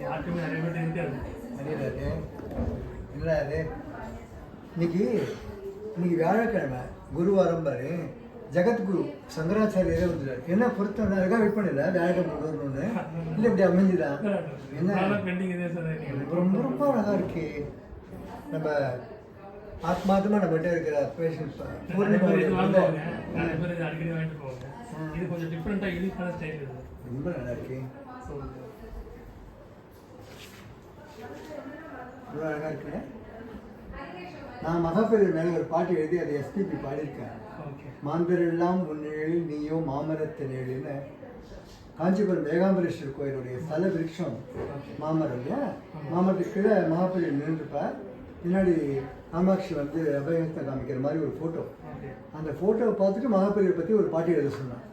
யாருக்குமே நிறைய பேர் இருக்காது. அடியாது என்னடா அது இன்னைக்கு வியாழக்கிழமை குருவாரம் பாரு. ஜெகத்குரு சங்கராச்சாரியரே வந்துட்டார். என்ன பொருத்தம் அதுக்காக வெயிட் பண்ணல வியாழக்கிழமை கொண்டு வரணும்னு. இல்லை இப்படி அமைஞ்சுதான் என்ன பெண்டிங் இதே சார். ரொம்ப ரொம்ப அழகா இருக்கு. நம்ம ஆத்மார்த்தமாக நம்மகிட்ட இருக்கிற பேஷன்ஸ் நிறைய பேர் இது அடிக்கடி வாங்கிட்டு போவாங்க. இது கொஞ்சம் டிஃப்ரெண்ட்டாக யூனிக்கான ஸ்டைல் இது. ரொம்ப நல்லா இருக்கு. ரொம்ப அழகா இருக்குல்ல. நான் மகாபெரியர் மேலே ஒரு பாட்டு எழுதி அதை எஸ்பிபி பாடியிருக்கேன். மாந்தரெல்லாம் உன்னிழலில் நீயோ மாமரத்தினேன்னு. காஞ்சிபுரம் ஏகாம்பரேஸ்வரர் கோயிலுடைய ஸ்தல விருட்சம் மாமரம் இல்லையா. மாமரத்துக்கு கீழே மகாபெரியர் நின்றுருப்பார். பின்னாடி காமாட்சி வந்து அபயத்தை காமிக்கிற மாதிரி ஒரு ஃபோட்டோ. அந்த ஃபோட்டோவை பார்த்துட்டு மகாபெரியரை பற்றி ஒரு பாட்டு எழுத சொன்னான்.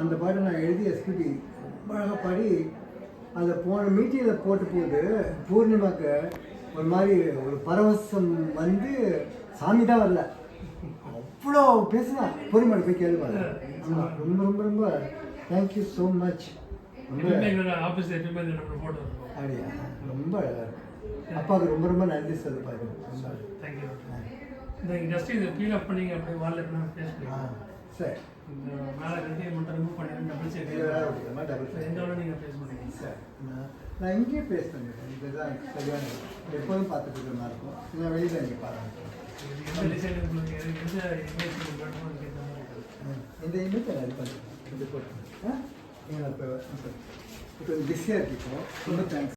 அந்த பாட்டை நான் எழுதி எஸ்பிபி ரொம்ப அழகாக பாடி அதை போன மீட்டிங்கில் போட்டு போது பூர்ணிமாக்கு ஒரு மாதிரி ஒரு பரவசம் வந்து சாமி தான் வரல. அவ்வளோ பேசுதான். பூர்ணிமாவை போய் கேள்விப்பாங்க. ஆமாம் ரொம்ப ரொம்ப ரொம்ப தேங்க்யூ ஸோ மச். ரொம்ப ஆஃபீஸ் அப்படியா ரொம்ப அழகாக இருக்கும். அப்பாவுக்கு ரொம்ப ரொம்ப நன்றி சொல்லு பாருங்க. தேங்க்யூ. இந்த ஜஸ்ட் இதை ஃபீல் அப் பண்ணிங்க அப்படியே வாலில் பேஸ் பண்ணுங்க. சரி இந்த மேலே ரெண்டையும் மட்டும் ரிமூவ் பண்ணிடுங்க. டபுள் செக் எந்த வேலை நீங்கள் பேஸ் பண்ணுங்க. சார் நான் இங்கேயே பேஸ் பண்ணிடுறேன். இதுதான் சரியான எப்போதும் பார்த்துட்டு இருக்கிற மாதிரி இருக்கும். நான் வெளியில் நீங்கள் பாருங்கள். எந்த டிசைன் உங்களுக்கு எந்த இமேஜ் வேணுமோ அதுக்கு ஏற்ற மாதிரி இருக்குது. இந்த இமேஜ் நான் இது பண்ணுறேன். இது போட்டுருக்கேன். இப்போ பிஸியாக இருக்கோம். ரொம்ப தேங்க்ஸ்.